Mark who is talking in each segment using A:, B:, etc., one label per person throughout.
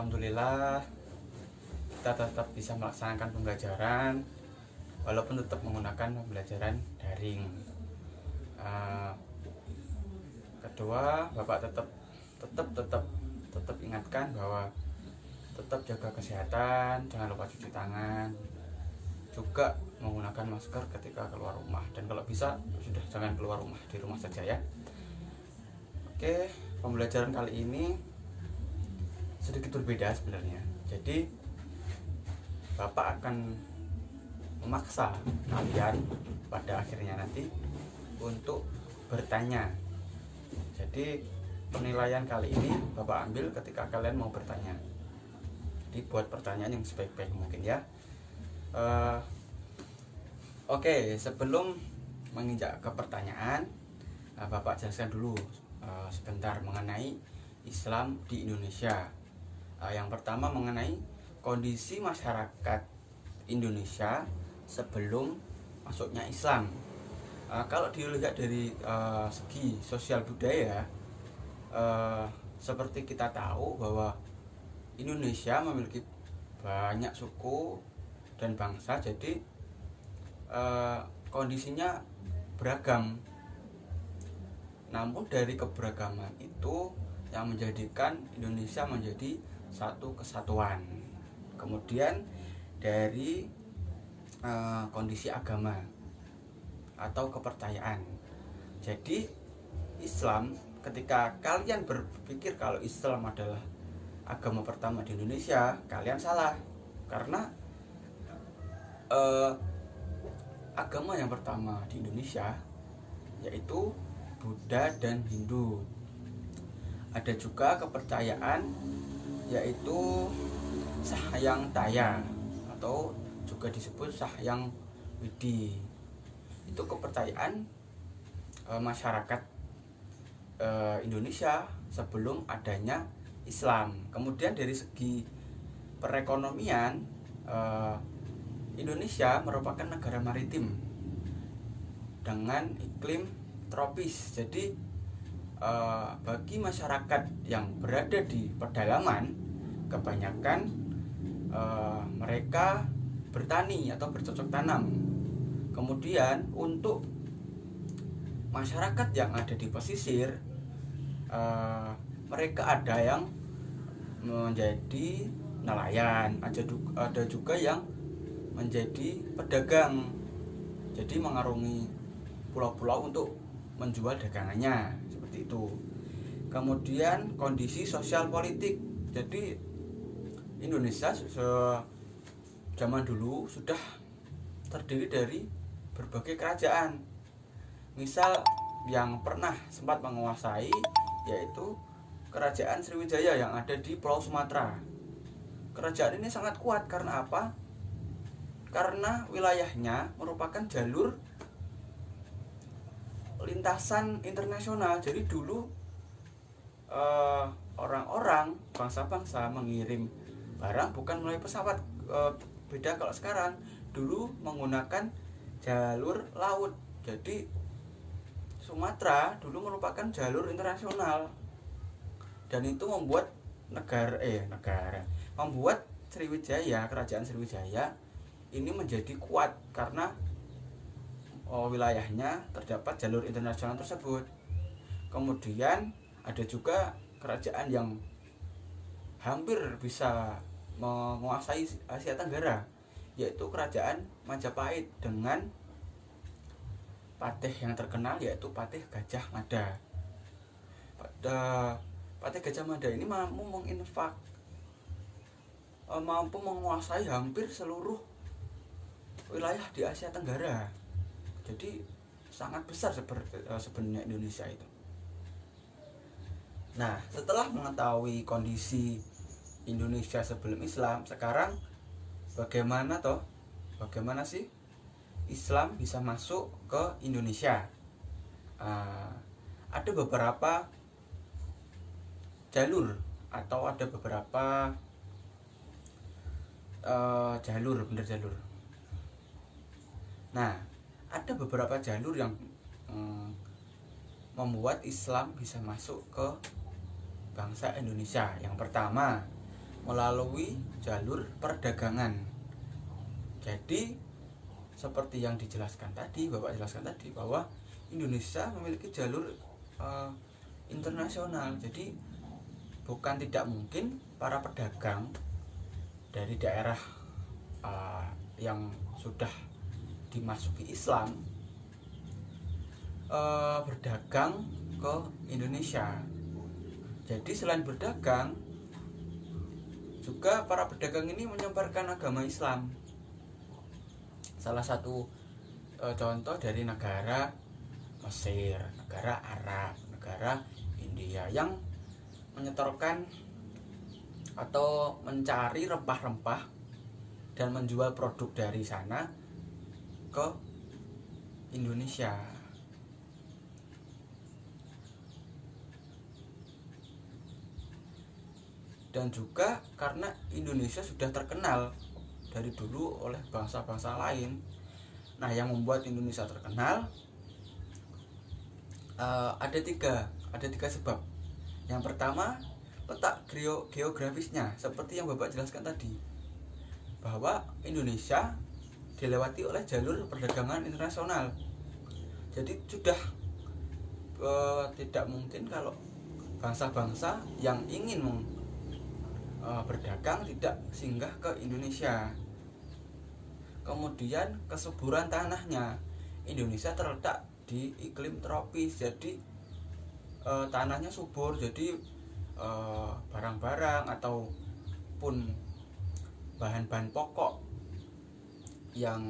A: Alhamdulillah kita tetap bisa melaksanakan pembelajaran walaupun tetap menggunakan pembelajaran daring. Uh, Kedua, Bapak tetap ingatkan bahwa tetap jaga kesehatan, jangan lupa cuci tangan, juga menggunakan masker ketika keluar rumah, dan kalau bisa sudah jangan keluar rumah, di rumah saja ya. Oke, pembelajaran kali ini sedikit berbeda sebenarnya. Jadi Bapak akan memaksa kalian pada akhirnya nanti untuk bertanya. Jadi penilaian kali ini Bapak ambil ketika kalian mau bertanya. Jadi buat pertanyaan yang sebaik-baik mungkin ya. Oke, sebelum menginjak ke pertanyaan, Bapak jelaskan dulu sebentar mengenai Islam di Indonesia. Yang pertama mengenai kondisi masyarakat Indonesia sebelum masuknya Islam. Kalau dilihat dari segi sosial budaya, seperti kita tahu bahwa Indonesia memiliki banyak suku dan bangsa, jadi kondisinya beragam. Namun dari keberagaman itu yang menjadikan Indonesia menjadi satu kesatuan. Kemudian dari kondisi agama atau kepercayaan. Jadi Islam, ketika kalian berpikir kalau Islam adalah agama pertama di Indonesia, kalian salah. Karena agama yang pertama di Indonesia yaitu Buddha dan Hindu. Ada juga kepercayaan yaitu Sahyang Taya atau juga disebut Sahyang Widi. Itu kepercayaan masyarakat Indonesia sebelum adanya Islam. Kemudian dari segi perekonomian, Indonesia merupakan negara maritim dengan iklim tropis. Jadi bagi masyarakat yang berada di pedalaman, kebanyakan mereka bertani atau bercocok tanam. Kemudian untuk masyarakat yang ada di pesisir, mereka ada yang menjadi nelayan, ada juga yang menjadi pedagang. Jadi mengarungi pulau-pulau untuk menjual dagangannya, seperti itu. Kemudian kondisi sosial politik. Jadi Indonesia zaman dulu sudah terdiri dari berbagai kerajaan. Misal yang pernah sempat menguasai yaitu Kerajaan Sriwijaya yang ada di Pulau Sumatera. Kerajaan ini sangat kuat karena apa? Karena wilayahnya merupakan jalur lintasan internasional. Jadi dulu orang-orang bangsa-bangsa mengirim barang bukan melalui pesawat, beda kalau sekarang. Dulu menggunakan jalur laut. Jadi Sumatera dulu merupakan jalur internasional, dan itu membuat membuat Sriwijaya, Kerajaan Sriwijaya ini menjadi kuat karena wilayahnya terdapat jalur internasional tersebut. Kemudian ada juga kerajaan yang hampir bisa menguasai Asia Tenggara, yaitu Kerajaan Majapahit dengan patih yang terkenal yaitu Patih Gajah Mada. Patih Gajah Mada ini mampu mampu menguasai hampir seluruh wilayah di Asia Tenggara. Jadi sangat besar sebenarnya Indonesia itu. Nah, setelah mengetahui kondisi Indonesia sebelum Islam, sekarang bagaimana sih Islam bisa masuk ke Indonesia? Ada beberapa jalur atau ada beberapa jalur. Nah, ada beberapa jalur yang membuat Islam bisa masuk ke bangsa Indonesia. Yang pertama melalui jalur perdagangan. Jadi seperti yang dijelaskan tadi, Bapak jelaskan tadi, bahwa Indonesia memiliki jalur internasional. Jadi bukan tidak mungkin para pedagang dari daerah yang sudah dimasuki Islam berdagang ke Indonesia. Jadi selain berdagang, juga para pedagang ini menyebarkan agama Islam. Salah satu contoh dari negara Mesir, negara Arab, negara India yang menyetorkan atau mencari rempah-rempah dan menjual produk dari sana ke Indonesia. Dan juga karena Indonesia sudah terkenal dari dulu oleh bangsa-bangsa lain. Nah, yang membuat Indonesia terkenal ada tiga sebab. Yang pertama, letak geografisnya, seperti yang Bapak jelaskan tadi, bahwa Indonesia dilewati oleh jalur perdagangan internasional. Jadi sudah tidak mungkin kalau bangsa-bangsa yang ingin berdagang tidak singgah ke Indonesia. Kemudian kesuburan tanahnya, Indonesia terletak di iklim tropis, jadi tanahnya subur. Jadi barang-barang ataupun bahan-bahan pokok yang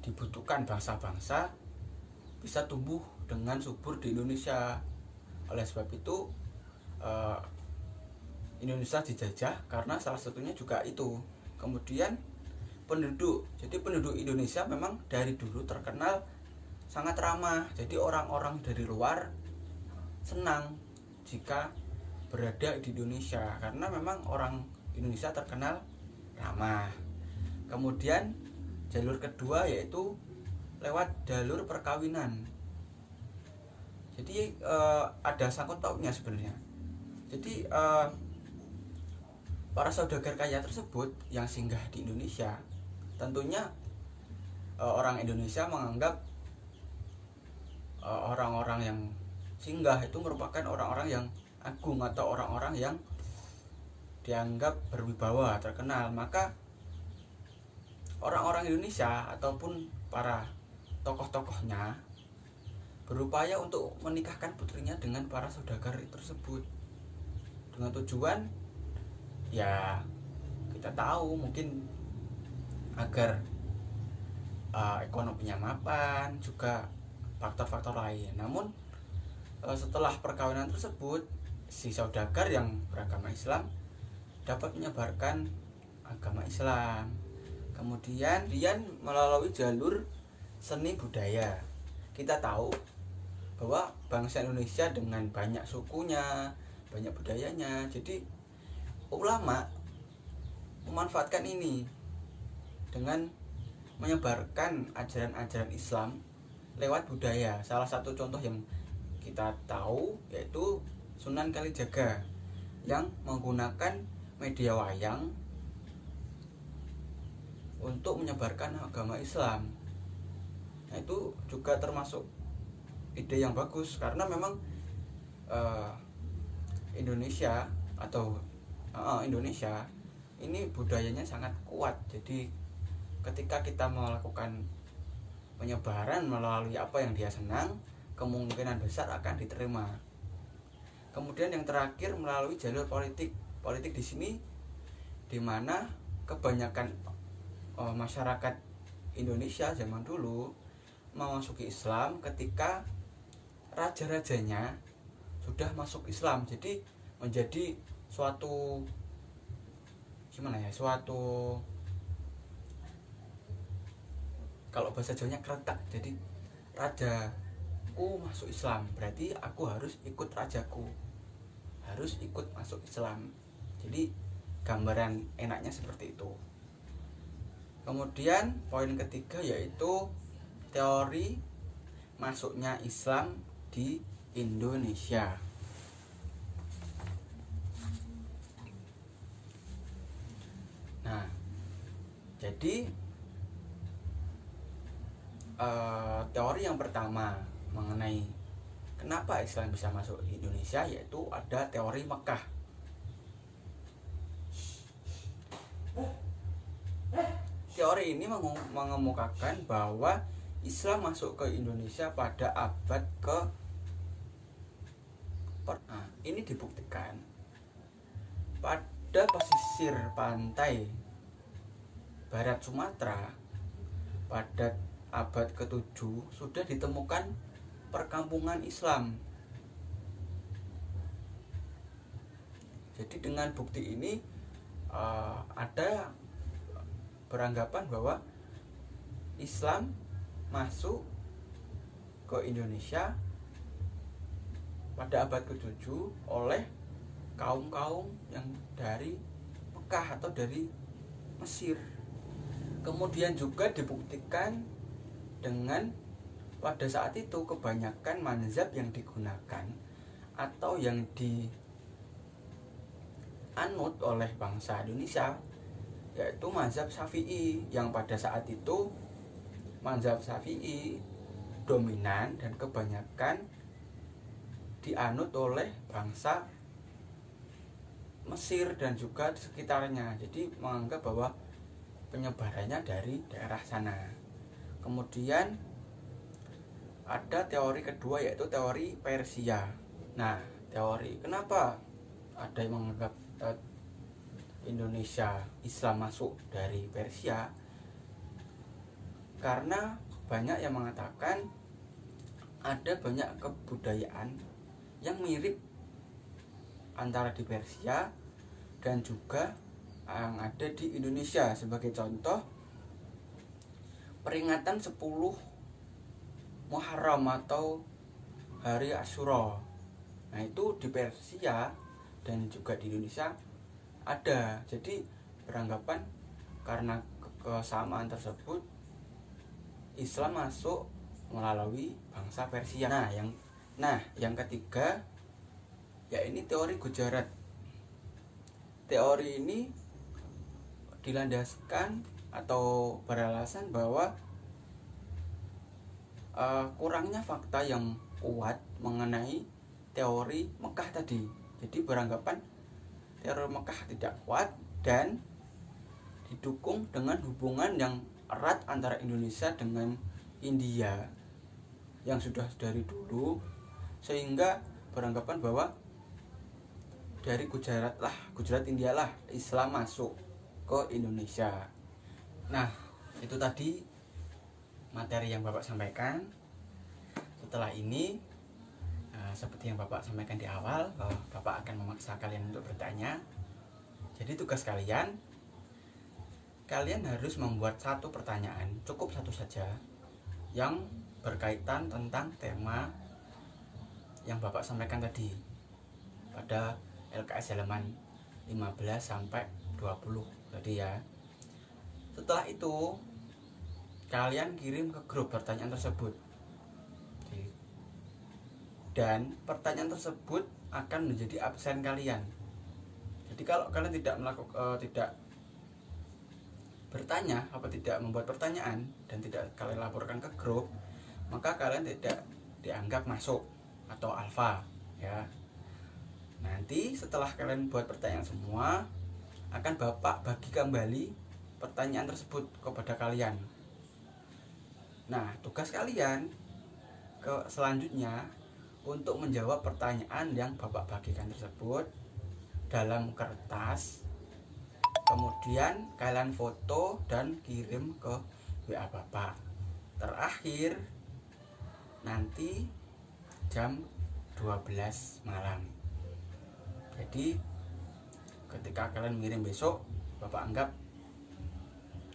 A: dibutuhkan bangsa-bangsa bisa tumbuh dengan subur di Indonesia. Oleh sebab itu Indonesia dijajah karena salah satunya juga itu. Kemudian penduduk, jadi penduduk Indonesia memang dari dulu terkenal sangat ramah. Jadi orang-orang dari luar senang jika berada di Indonesia karena memang orang Indonesia terkenal ramah. Kemudian jalur kedua yaitu lewat jalur perkawinan. Jadi ada sangkut pautnya sebenarnya. Jadi para saudagar kaya tersebut yang singgah di Indonesia, tentunya orang Indonesia menganggap orang-orang yang singgah itu merupakan orang-orang yang agung atau orang-orang yang dianggap berwibawa, terkenal. Maka orang-orang Indonesia ataupun para tokoh-tokohnya berupaya untuk menikahkan putrinya dengan para saudagar tersebut, dengan tujuan ya kita tahu mungkin agar ekonominya mapan, juga faktor-faktor lain. Namun setelah perkawinan tersebut, si saudagar yang beragama Islam dapat menyebarkan agama Islam. Kemudian melalui jalur seni budaya, kita tahu bahwa bangsa Indonesia dengan banyak sukunya, banyak budayanya. Jadi ulama memanfaatkan ini dengan menyebarkan ajaran-ajaran Islam lewat budaya. Salah satu contoh yang kita tahu yaitu Sunan Kalijaga yang menggunakan media wayang untuk menyebarkan agama Islam. Nah, itu juga termasuk ide yang bagus karena memang Indonesia ini budayanya sangat kuat. Jadi ketika kita melakukan penyebaran melalui apa yang dia senang, kemungkinan besar akan diterima. Kemudian yang terakhir melalui jalur politik. Politik di sini di mana kebanyakan masyarakat Indonesia zaman dulu memasuki Islam ketika raja-rajanya sudah masuk Islam. Jadi menjadi suatu kalau bahasa Jawanya keretak. Jadi rajaku masuk Islam, berarti aku harus ikut rajaku, harus ikut masuk Islam. Jadi gambaran enaknya seperti itu. Kemudian poin ketiga yaitu teori masuknya Islam di Indonesia. Jadi teori yang pertama mengenai kenapa Islam bisa masuk Indonesia, yaitu ada teori Mekah. Teori ini mengemukakan bahwa Islam masuk ke Indonesia pada abad ke ini dibuktikan pada pesisir pantai barat Sumatera pada abad ke-7 sudah ditemukan perkampungan Islam. Jadi dengan bukti ini ada beranggapan bahwa Islam masuk ke Indonesia pada abad ke-7 oleh kaum-kaum yang dari Mekah atau dari Mesir. Kemudian juga dibuktikan dengan pada saat itu kebanyakan mazhab yang digunakan atau yang dianut oleh bangsa Indonesia yaitu mazhab Syafi'i, yang pada saat itu mazhab Syafi'i dominan dan kebanyakan dianut oleh bangsa Mesir dan juga di sekitarnya. Jadi menganggap bahwa penyebarannya dari daerah sana. Kemudian ada teori kedua yaitu teori Persia. Nah, teori kenapa ada yang menganggap Indonesia Islam masuk dari Persia? Karena banyak yang mengatakan ada banyak kebudayaan yang mirip antara di Persia dan juga yang ada di Indonesia. Sebagai contoh, peringatan 10 Muharram atau hari Asyura. Nah, itu di Persia dan juga di Indonesia ada. Jadi beranggapan karena kesamaan tersebut Islam masuk melalui bangsa Persia. Nah, yang ketiga ya ini teori Gujarat. Teori ini dilandaskan atau beralasan bahwa kurangnya fakta yang kuat mengenai teori Mekah tadi. Jadi beranggapan teori Mekah tidak kuat dan didukung dengan hubungan yang erat antara Indonesia dengan India yang sudah dari dulu, sehingga beranggapan bahwa dari Gujarat India lah Islam masuk ke Indonesia. Nah, itu tadi materi yang Bapak sampaikan. Setelah ini seperti yang Bapak sampaikan di awal, bahwa Bapak akan memaksa kalian untuk bertanya. Jadi tugas kalian harus membuat satu pertanyaan, cukup satu saja, yang berkaitan tentang tema yang Bapak sampaikan tadi pada LKS halaman 15 sampai 20 tadi ya. Setelah itu kalian kirim ke grup pertanyaan tersebut, dan pertanyaan tersebut akan menjadi absen kalian. Jadi kalau kalian tidak bertanya atau tidak membuat pertanyaan dan tidak kalian laporkan ke grup, maka kalian tidak dianggap masuk atau alfa ya. Nanti setelah kalian buat pertanyaan semua, akan Bapak bagi kembali pertanyaan tersebut kepada kalian. Nah, tugas kalian selanjutnya untuk menjawab pertanyaan yang Bapak bagikan tersebut dalam kertas. Kemudian kalian foto dan kirim ke WA Bapak. Terakhir nanti jam 12 malam. Jadi ketika kalian mengirim besok, Bapak anggap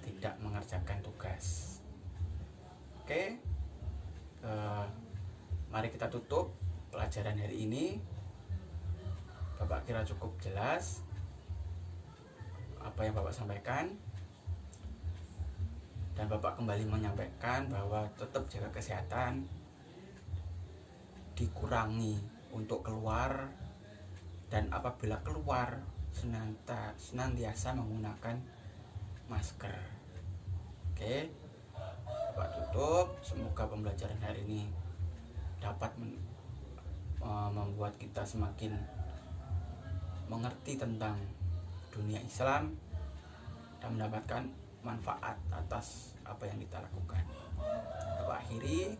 A: tidak mengerjakan tugas. Oke, mari kita tutup pelajaran hari ini. Bapak kira cukup jelas apa yang Bapak sampaikan, dan Bapak kembali menyampaikan bahwa tetap jaga kesehatan, dikurangi untuk keluar, dan apabila keluar senantiasa menggunakan masker. Oke, Bapak tutup. Semoga pembelajaran hari ini dapat membuat kita semakin mengerti tentang dunia Islam dan mendapatkan manfaat atas apa yang kita lakukan. Bapak akhiri,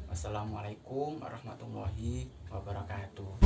A: wassalamualaikum warahmatullahi wabarakatuh.